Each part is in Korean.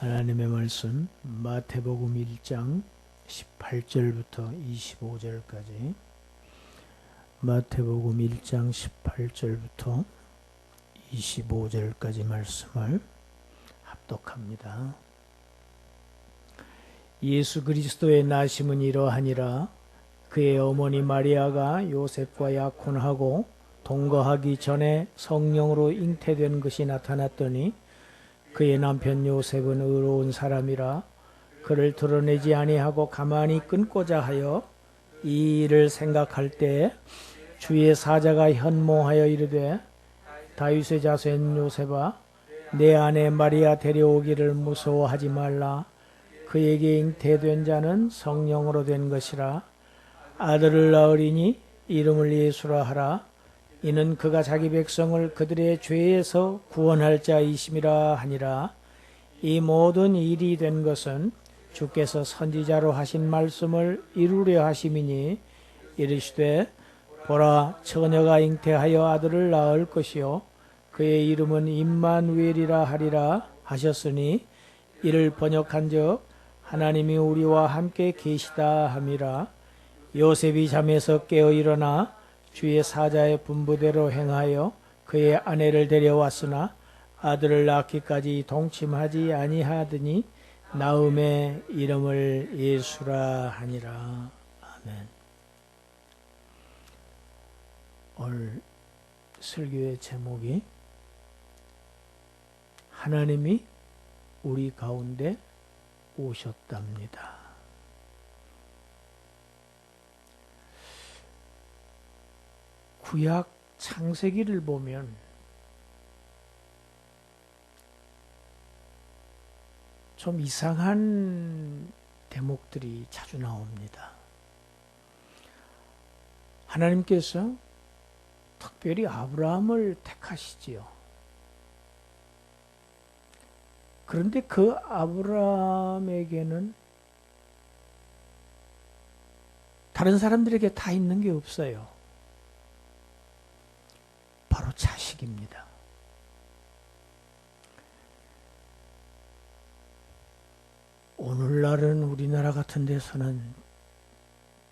하나님의 말씀 마태복음 1장 18절부터 25절까지 마태복음 1장 18절부터 25절까지 말씀을 합독합니다. 예수 그리스도의 나심은 이러하니라. 그의 어머니 마리아가 요셉과 약혼하고 동거하기 전에 성령으로 잉태된 것이 나타났더니 그의 남편 요셉은 의로운 사람이라 그를 드러내지 아니하고 가만히 끊고자 하여 이 일을 생각할 때 주의 사자가 현몽하여 이르되 다윗의 자손 요셉아 내 아내 마리아 데려오기를 무서워하지 말라. 그에게 잉태된 자는 성령으로 된 것이라. 아들을 낳으리니 이름을 예수라 하라. 이는 그가 자기 백성을 그들의 죄에서 구원할 자이심이라 하니라. 이 모든 일이 된 것은 주께서 선지자로 하신 말씀을 이루려 하심이니 이르시되 보라 처녀가 잉태하여 아들을 낳을 것이요 그의 이름은 임마누엘이라 하리라 하셨으니 이를 번역한즉 하나님이 우리와 함께 계시다 함이라. 요셉이 잠에서 깨어 일어나 주의 사자의 분부대로 행하여 그의 아내를 데려왔으나 아들을 낳기까지 동침하지 아니하더니 나음의 이름을 예수라 하니라. 아멘. 오늘 설교의 제목이 하나님이 우리 가운데 오셨답니다. 구약 창세기를 보면 좀 이상한 대목들이 자주 나옵니다. 하나님께서 특별히 아브라함을 택하시지요. 그런데 그 아브라함에게는 다른 사람들에게 다 있는 게 없어요. 바로 자식입니다. 오늘날은 우리나라 같은 데서는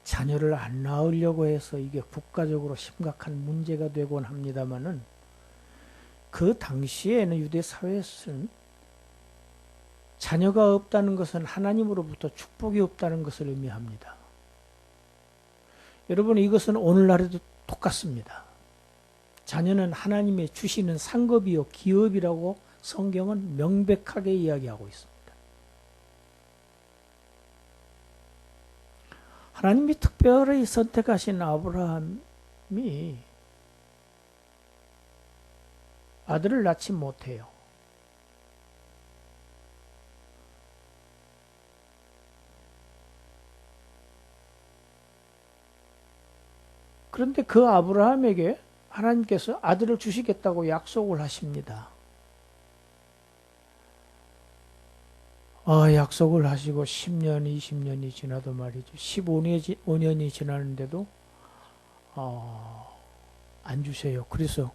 자녀를 안 낳으려고 해서 이게 국가적으로 심각한 문제가 되곤 합니다마는 그 당시에는 유대 사회에서는 자녀가 없다는 것은 하나님으로부터 축복이 없다는 것을 의미합니다. 여러분 이것은 오늘날에도 똑같습니다. 자녀는 하나님의 주시는 상급이요 기업이라고 성경은 명백하게 이야기하고 있습니다. 하나님이 특별히 선택하신 아브라함이 아들을 낳지 못해요. 그런데 그 아브라함에게 하나님께서 아들을 주시겠다고 약속을 하십니다. 약속을 하시고 10년, 20년이 지나도 말이죠. 15년이 지나는데도 안 주세요. 그래서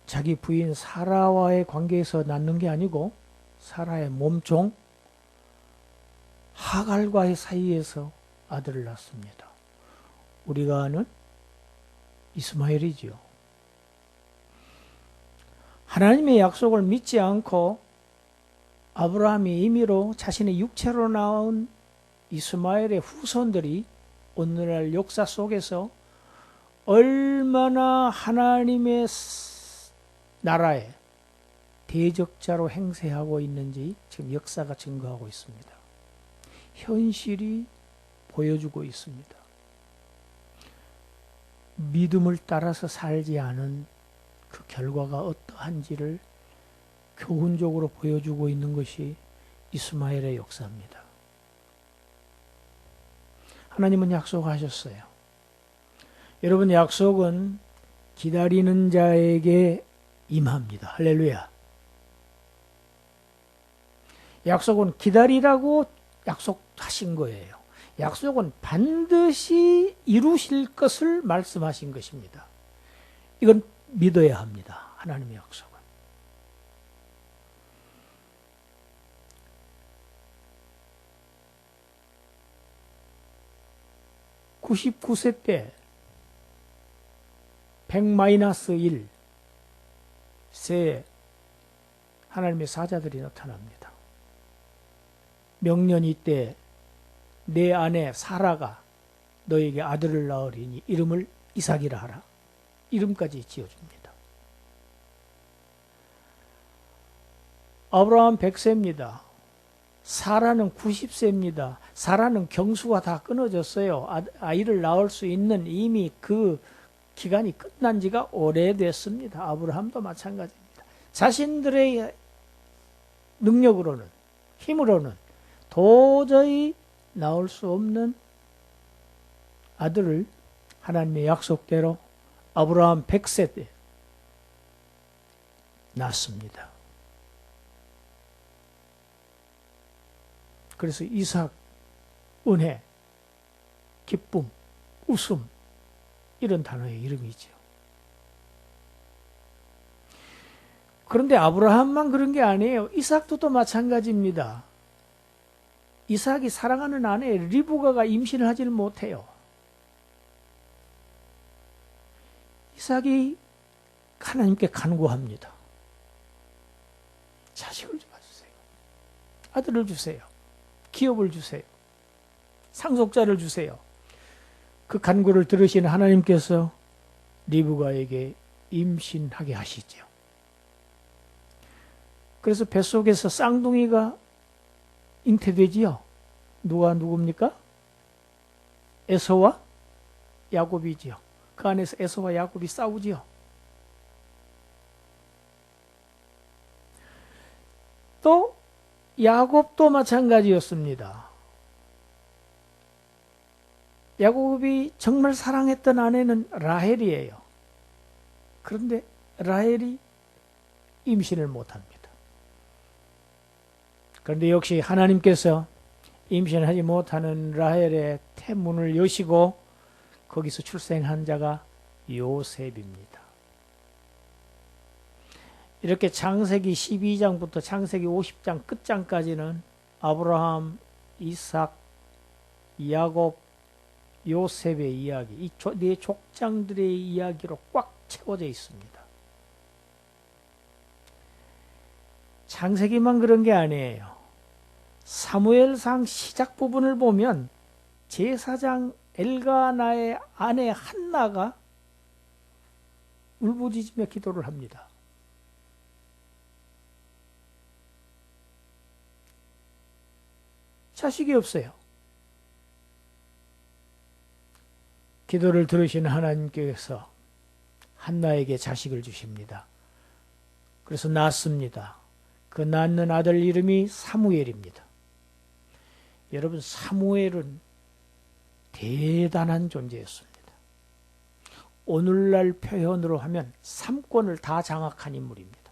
자기 부인 사라와의 관계에서 낳는 게 아니고 사라의 몸종 하갈과의 사이에서 아들을 낳습니다. 우리가 아는 이스마엘이지요. 하나님의 약속을 믿지 않고 아브라함이 임의로 자신의 육체로 낳은 이스마엘의 후손들이 오늘날 역사 속에서 얼마나 하나님의 나라에 대적자로 행세하고 있는지 지금 역사가 증거하고 있습니다. 현실이 보여주고 있습니다. 믿음을 따라서 살지 않은 그 결과가 어떠한지를 교훈적으로 보여주고 있는 것이 이스마엘의 역사입니다. 하나님은 약속하셨어요. 여러분 약속은 기다리는 자에게 임합니다. 할렐루야. 약속은 기다리라고 약속하신 거예요. 약속은 반드시 이루실 것을 말씀하신 것입니다. 이건 믿어야 합니다. 하나님의 약속은. 99세 때 100-1 세에 하나님의 사자들이 나타납니다. 명년이 때 내 아내 사라가 너에게 아들을 낳으리니 이름을 이삭이라 하라. 이름까지 지어줍니다. 아브라함 100세입니다. 사라는 90세입니다. 사라는 경수가 다 끊어졌어요. 아이를 낳을 수 있는 이미 그 기간이 끝난 지가 오래됐습니다. 아브라함도 마찬가지입니다. 자신들의 능력으로는, 힘으로는 도저히 낳을 수 없는 아들을 하나님의 약속대로 아브라함 100세 때 낳습니다. 그래서 이삭, 은혜, 기쁨, 웃음 이런 단어의 이름이죠. 그런데 아브라함만 그런 게 아니에요. 이삭도 또 마찬가지입니다. 이삭이 사랑하는 아내 리브가가 임신을 하지를 못해요. 이삭이 하나님께 간구합니다. 자식을 좀 주세요. 아들을 주세요. 기업을 주세요. 상속자를 주세요. 그 간구를 들으신 하나님께서 리브가에게 임신하게 하시죠. 그래서 뱃속에서 쌍둥이가 잉태되지요. 누굽니까? 에서와 야곱이지요. 그 안에서 에서와 야곱이 싸우지요. 또 야곱도 마찬가지였습니다. 야곱이 정말 사랑했던 아내는 라헬이에요. 그런데 라헬이 임신을 못합니다. 그런데 역시 하나님께서 임신하지 못하는 라헬의 태문을 여시고 거기서 출생한 자가 요셉입니다. 이렇게 창세기 12장부터 창세기 50장 끝장까지는 아브라함, 이삭, 야곱, 요셉의 이야기, 이 네 족장들의 이야기로 꽉 채워져 있습니다. 창세기만 그런 게 아니에요. 사무엘상 시작 부분을 보면 제사장 엘가나의 아내 한나가 울부짖으며 기도를 합니다. 자식이 없어요. 기도를 들으신 하나님께서 한나에게 자식을 주십니다. 그래서 낳습니다. 그 낳는 아들 이름이 사무엘입니다. 여러분, 사무엘은 대단한 존재였습니다. 오늘날 표현으로 하면 삼권을 다 장악한 인물입니다.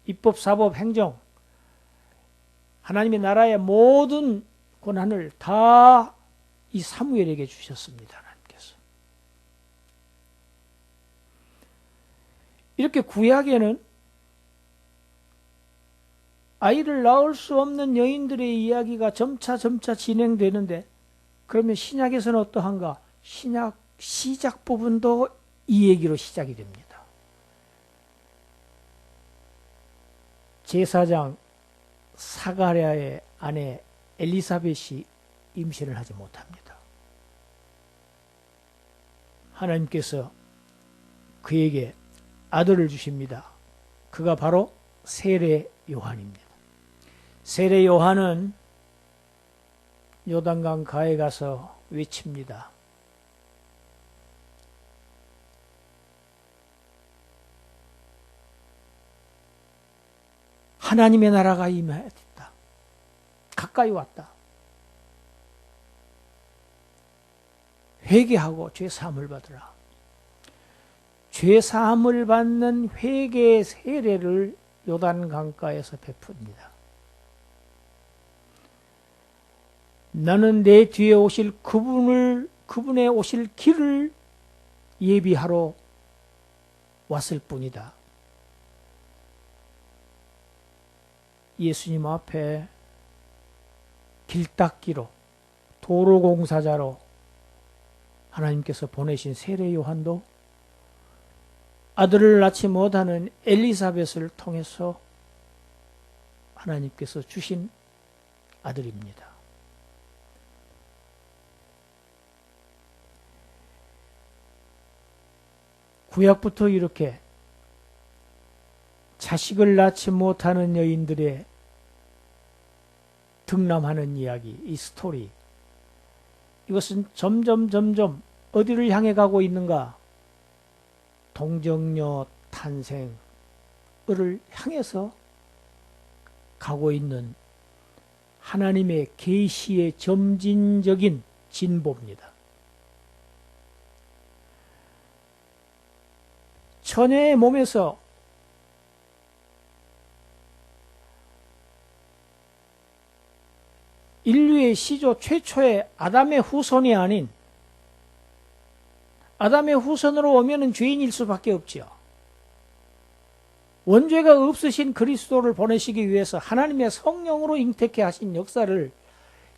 입법, 사법, 행정, 하나님의 나라의 모든 권한을 다 이 사무엘에게 주셨습니다. 하나님께서. 이렇게 구약에는 아이를 낳을 수 없는 여인들의 이야기가 점차 진행되는데, 그러면 신약에서는 어떠한가? 신약 시작 부분도 이 얘기로 시작이 됩니다. 제사장 사가랴의 아내 엘리사벳이 임신을 하지 못합니다. 하나님께서 그에게 아들을 주십니다. 그가 바로 세례 요한입니다. 세례 요한은 요단강 가에 가서 외칩니다. 하나님의 나라가 임했다. 가까이 왔다. 회개하고 죄사함을 받으라. 죄사함을 받는 회개의 세례를 요단강가에서 베풉니다. 나는 내 뒤에 오실 그분의 오실 길을 예비하러 왔을 뿐이다. 예수님 앞에 길 닦기로, 도로공사자로 하나님께서 보내신 세례 요한도 아들을 낳지 못하는 엘리사벳을 통해서 하나님께서 주신 아들입니다. 구약부터 이렇게 자식을 낳지 못하는 여인들의 등남하는 이야기, 이 스토리, 이것은 점점 어디를 향해 가고 있는가? 동정녀 탄생을 향해서 가고 있는 하나님의 계시의 점진적인 진보입니다. 처녀의 몸에서 인류의 시조 최초의 아담의 후손이 아닌, 아담의 후손으로 오면은 죄인일 수밖에 없지요. 원죄가 없으신 그리스도를 보내시기 위해서 하나님의 성령으로 잉태케 하신 역사를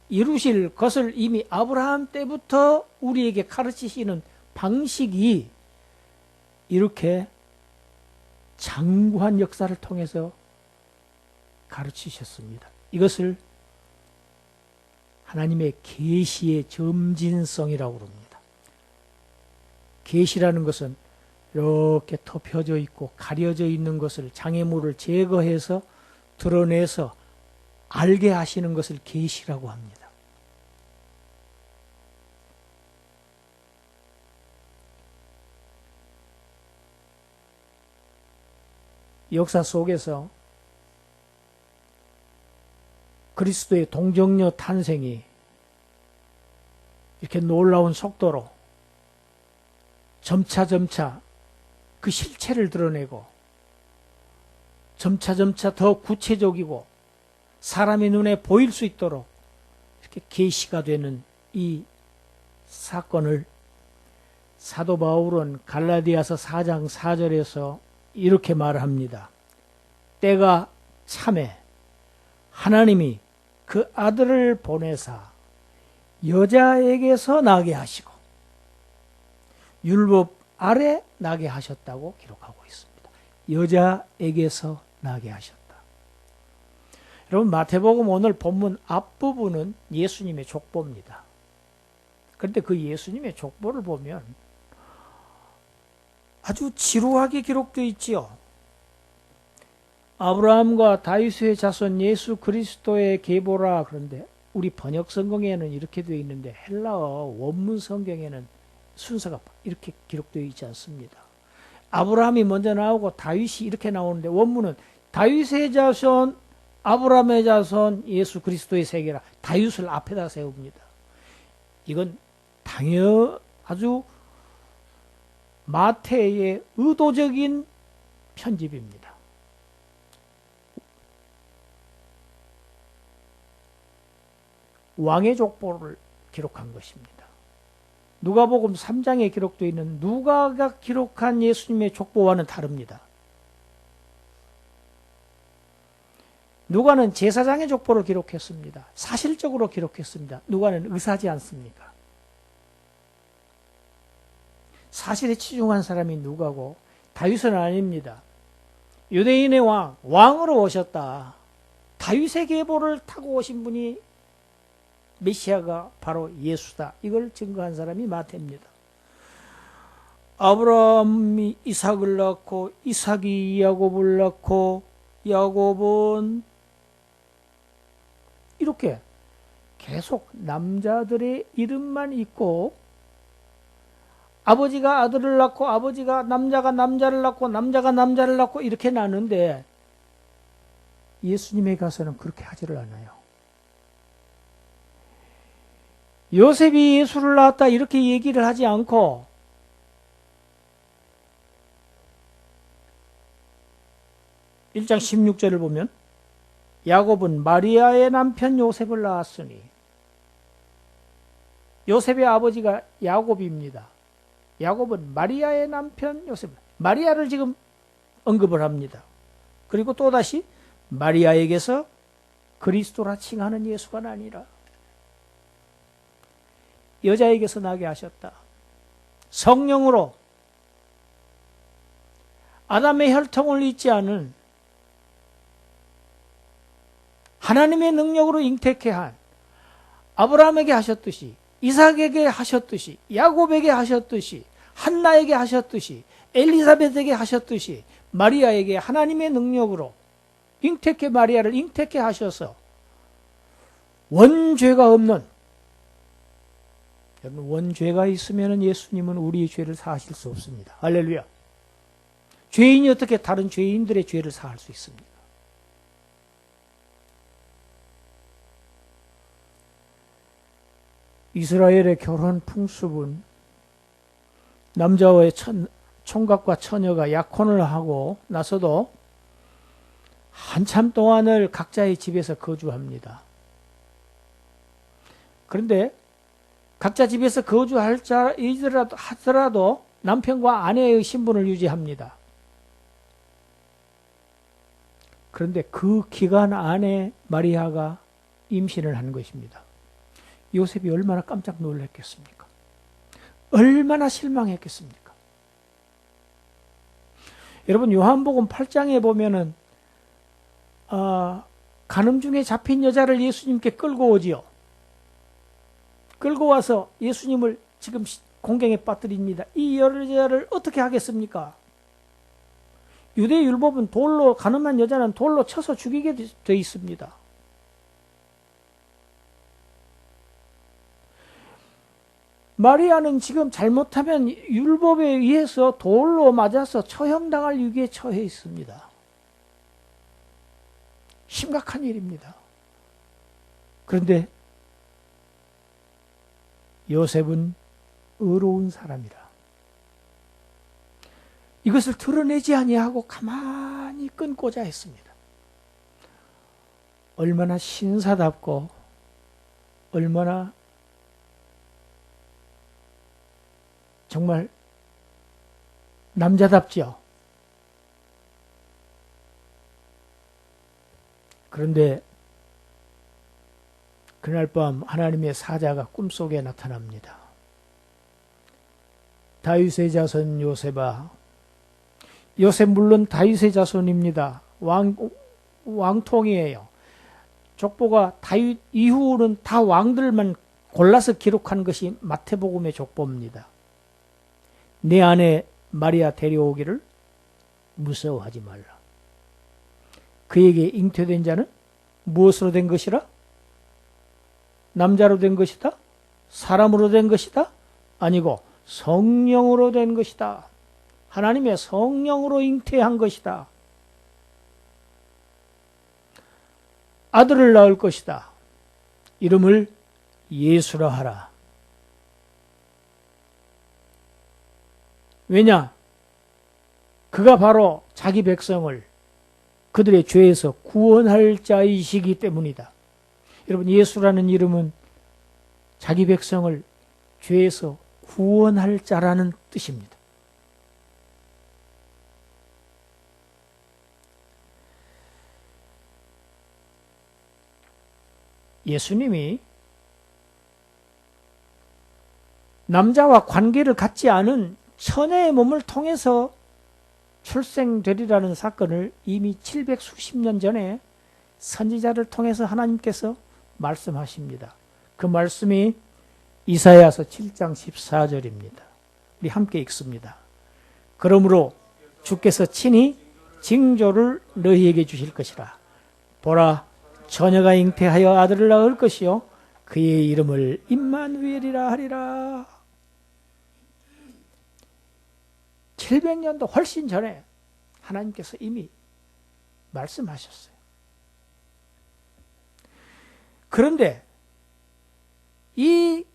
이루실 것을 이미 아브라함 때부터 우리에게 가르치시는 방식이 이렇게 장구한 역사를 통해서 가르치셨습니다. 이것을 하나님의 계시의 점진성이라고 합니다. 계시라는 것은 이렇게 덮여져 있고 가려져 있는 것을, 장애물을 제거해서 드러내서 알게 하시는 것을 계시라고 합니다. 역사 속에서 그리스도의 동정녀 탄생이 이렇게 놀라운 속도로 점차 그 실체를 드러내고 점차 더 구체적이고 사람의 눈에 보일 수 있도록 이렇게 계시가 되는 이 사건을 사도 바울은 갈라디아서 4장 4절에서 이렇게 말합니다. 때가 참에 하나님이 그 아들을 보내사 여자에게서 나게 하시고 율법 아래 나게 하셨다고 기록하고 있습니다. 여자에게서 나게 하셨다. 여러분, 마태복음 오늘 본문 앞부분은 예수님의 족보입니다. 그런데 그 예수님의 족보를 보면 아주 지루하게 기록되어 있지요. 아브라함과 다윗의 자손 예수 그리스도의 계보라. 그런데 우리 번역 성경에는 이렇게 되어 있는데 헬라어 원문 성경에는 순서가 이렇게 기록되어 있지 않습니다. 아브라함이 먼저 나오고 다윗이 이렇게 나오는데 원문은 다윗의 자손, 아브라함의 자손, 예수 그리스도의 세계라. 다윗을 앞에다 세웁니다. 이건 아주 마태의 의도적인 편집입니다. 왕의 족보를 기록한 것입니다. 누가복음 3장에 기록되어 있는 누가가 기록한 예수님의 족보와는 다릅니다. 누가는 제사장의 족보를 기록했습니다. 사실적으로 기록했습니다. 누가는 의사지 않습니까? 사실에 치중한 사람이 누가고 다윗은 아닙니다. 유대인의 왕으로 오셨다. 다윗의 계보를 타고 오신 분이 메시아가 바로 예수다. 이걸 증거한 사람이 마태입니다. 아브라함이 이삭을 낳고 이삭이 야곱을 낳고 야곱은 이렇게 계속 남자들의 이름만 있고 아버지가 아들을 낳고 아버지가 남자가 남자를 낳고 남자가 남자를 낳고 이렇게 낳는데 예수님에 가서는 그렇게 하지를 않아요. 요셉이 예수를 낳았다 이렇게 얘기를 하지 않고 (1장 16절을) 보면 야곱은 마리아의 남편 요셉을 낳았으니 요셉의 아버지가 야곱입니다. 야곱은 마리아의 남편 요셉, 마리아를 지금 언급을 합니다. 그리고 또다시 마리아에게서 그리스도라 칭하는 예수가 나니라. 여자에게서 나게 하셨다. 성령으로 아담의 혈통을 잇지 않은 하나님의 능력으로 잉태케 한 아브라함에게 하셨듯이, 이삭에게 하셨듯이, 야곱에게 하셨듯이, 한나에게 하셨듯이, 엘리사벳에게 하셨듯이 마리아에게 하나님의 능력으로 잉태케 마리아를 잉태케 하셔서 원죄가 없는, 여러분 원죄가 있으면 예수님은 우리의 죄를 사하실 수 없습니다. 할렐루야. 죄인이 어떻게 다른 죄인들의 죄를 사할 수 있습니까? 이스라엘의 결혼 풍습은 남자와의 총각과 처녀가 약혼을 하고 나서도 한참 동안을 각자의 집에서 거주합니다. 그런데 각자 집에서 하더라도 남편과 아내의 신분을 유지합니다. 그런데 그 기간 안에 마리아가 임신을 한 것입니다. 요셉이 얼마나 깜짝 놀랐겠습니까? 얼마나 실망했겠습니까? 여러분 요한복음 8장에 보면은 간음 중에 잡힌 여자를 예수님께 끌고 오지요. 끌고 와서 예수님을 지금 공경에 빠뜨립니다. 이 여자를 어떻게 하겠습니까? 유대 율법은 돌로, 간음한 여자는 돌로 쳐서 죽이게 되어 있습니다. 마리아는 지금 잘못하면 율법에 의해서 돌로 맞아서 처형당할 위기에 처해 있습니다. 심각한 일입니다. 그런데 요셉은 의로운 사람이라 이것을 드러내지 아니하고 가만히 끊고자 했습니다. 얼마나 신사답고 얼마나 정말 남자답죠. 그런데 그날 밤 하나님의 사자가 꿈속에 나타납니다. 다윗의 자손 요셉아, 요셉 물론 다윗의 자손입니다. 왕통이에요. 족보가 다윗 이후는 다 왕들만 골라서 기록한 것이 마태복음의 족보입니다. 내 아내 마리아 데려오기를 무서워하지 말라. 그에게 잉태된 자는 무엇으로 된 것이라? 남자로 된 것이다? 사람으로 된 것이다? 아니고 성령으로 된 것이다. 하나님의 성령으로 잉태한 것이다. 아들을 낳을 것이다. 이름을 예수라 하라. 왜냐? 그가 바로 자기 백성을 그들의 죄에서 구원할 자이시기 때문이다. 여러분, 예수라는 이름은 자기 백성을 죄에서 구원할 자라는 뜻입니다. 예수님이 남자와 관계를 갖지 않은 처녀의 몸을 통해서 출생되리라는 사건을 이미 700수십 년 전에 선지자를 통해서 하나님께서 말씀하십니다. 그 말씀이 이사야서 7장 14절입니다. 우리 함께 읽습니다. 그러므로 주께서 친히 징조를 너희에게 주실 것이라. 보라, 처녀가 잉태하여 아들을 낳을 것이요 그의 이름을 임마누엘이라 하리라. 700년도 훨씬 전에 하나님께서 이미 말씀하셨어요. 그런데 이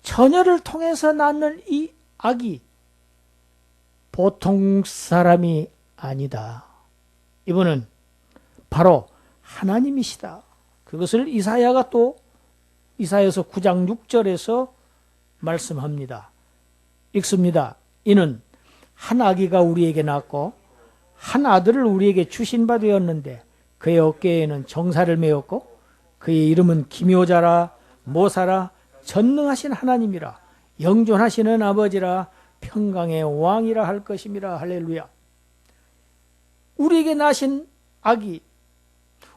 처녀를 통해서 낳는 이 아기 보통 사람이 아니다. 이분은 바로 하나님이시다. 그것을 이사야가 또 이사야서 9장 6절에서 말씀합니다. 읽습니다. 이는 한 아기가 우리에게 낳았고 한 아들을 우리에게 주신 바 되었는데 그의 어깨에는 정사를 메었고 그의 이름은 기묘자라 모사라 전능하신 하나님이라 영존하시는 아버지라 평강의 왕이라 할 것임이라. 할렐루야. 우리에게 나신 아기,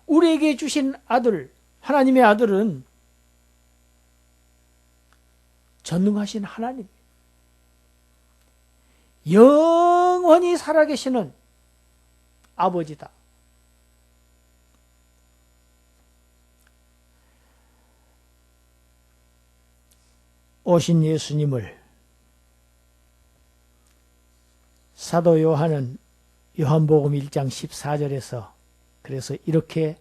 우리에게 주신 아들, 하나님의 아들은 전능하신 하나님, 영원히 살아계시는 아버지다. 오신 예수님을 사도 요한은 요한복음 1장 14절에서 그래서 이렇게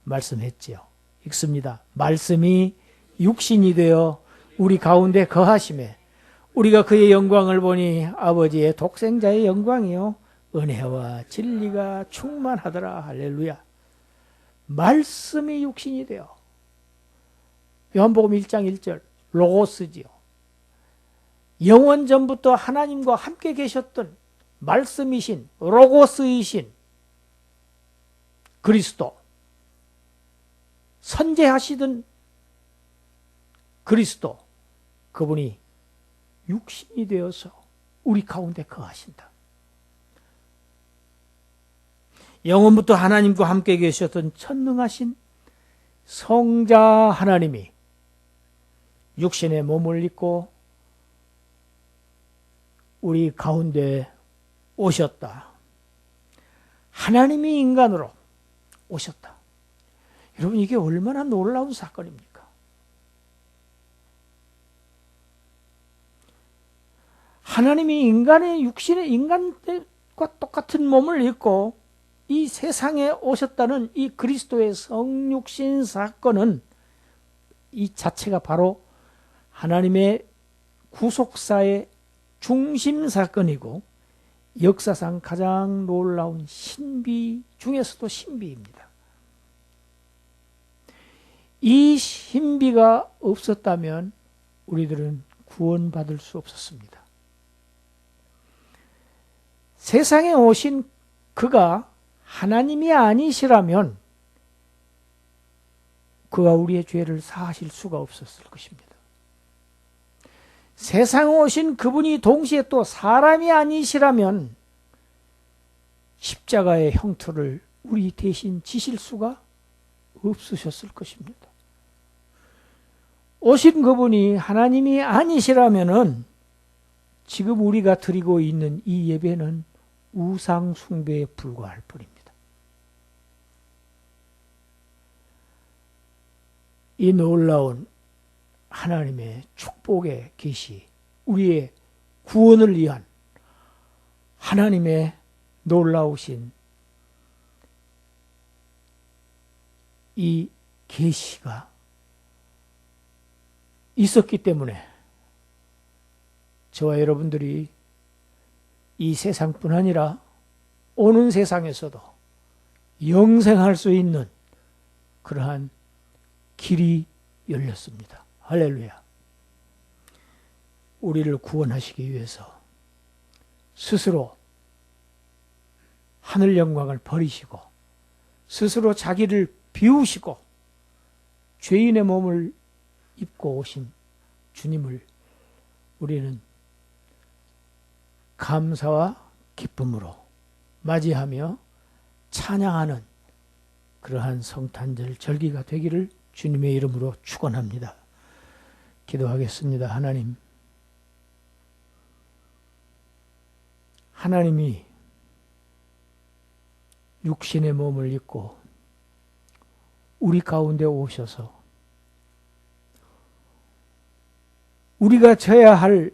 말씀했지요. 읽습니다. 말씀이 육신이 되어 우리 가운데 거하심에 우리가 그의 영광을 보니 아버지의 독생자의 영광이요 은혜와 진리가 충만하더라. 할렐루야. 말씀이 육신이 되어 요한복음 1장 1절 로고스지요. 영원 전부터 하나님과 함께 계셨던 말씀이신 로고스이신 그리스도, 선재하시던 그리스도, 그분이 육신이 되어서 우리 가운데 거하신다. 영원부터 하나님과 함께 계셨던 천능하신 성자 하나님이 육신의 몸을 입고 우리 가운데 오셨다. 하나님이 인간으로 오셨다. 여러분, 이게 얼마나 놀라운 사건입니까? 하나님이 인간의 육신의 인간과 똑같은 몸을 입고 이 세상에 오셨다는 이 그리스도의 성육신 사건은 이 자체가 바로 하나님의 구속사의 중심 사건이고 역사상 가장 놀라운 신비 중에서도 신비입니다. 이 신비가 없었다면 우리들은 구원받을 수 없었습니다. 세상에 오신 그가 하나님이 아니시라면 그가 우리의 죄를 사하실 수가 없었을 것입니다. 세상에 오신 그분이 동시에 또 사람이 아니시라면 십자가의 형틀을 우리 대신 지실 수가 없으셨을 것입니다. 오신 그분이 하나님이 아니시라면은 지금 우리가 드리고 있는 이 예배는 우상 숭배에 불과할 뿐입니다. 이 놀라운 하나님의 축복의 계시, 우리의 구원을 위한 하나님의 놀라우신 이 계시가 있었기 때문에 저와 여러분들이 이 세상뿐 아니라 오는 세상에서도 영생할 수 있는 그러한 길이 열렸습니다. 할렐루야. 우리를 구원하시기 위해서 스스로 하늘 영광을 버리시고 스스로 자기를 비우시고 죄인의 몸을 입고 오신 주님을 우리는 감사와 기쁨으로 맞이하며 찬양하는 그러한 성탄절 절기가 되기를 주님의 이름으로 축원합니다. 기도하겠습니다. 하나님이 육신의 몸을 입고 우리 가운데 오셔서 우리가 져야 할,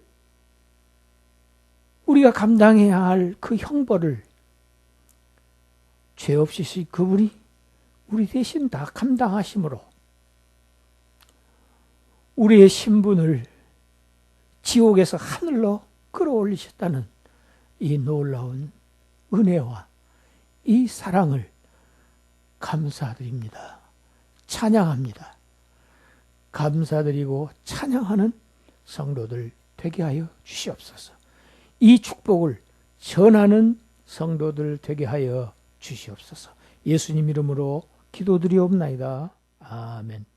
우리가 감당해야 할 그 형벌을 죄 없이 쓰신 그분이 우리 대신 다 감당하심으로 우리의 신분을 지옥에서 하늘로 끌어올리셨다는 이 놀라운 은혜와 이 사랑을 감사드립니다. 찬양합니다. 감사드리고 찬양하는 성도들 되게 하여 주시옵소서. 이 축복을 전하는 성도들 되게 하여 주시옵소서. 예수님 이름으로 기도드리옵나이다. 아멘.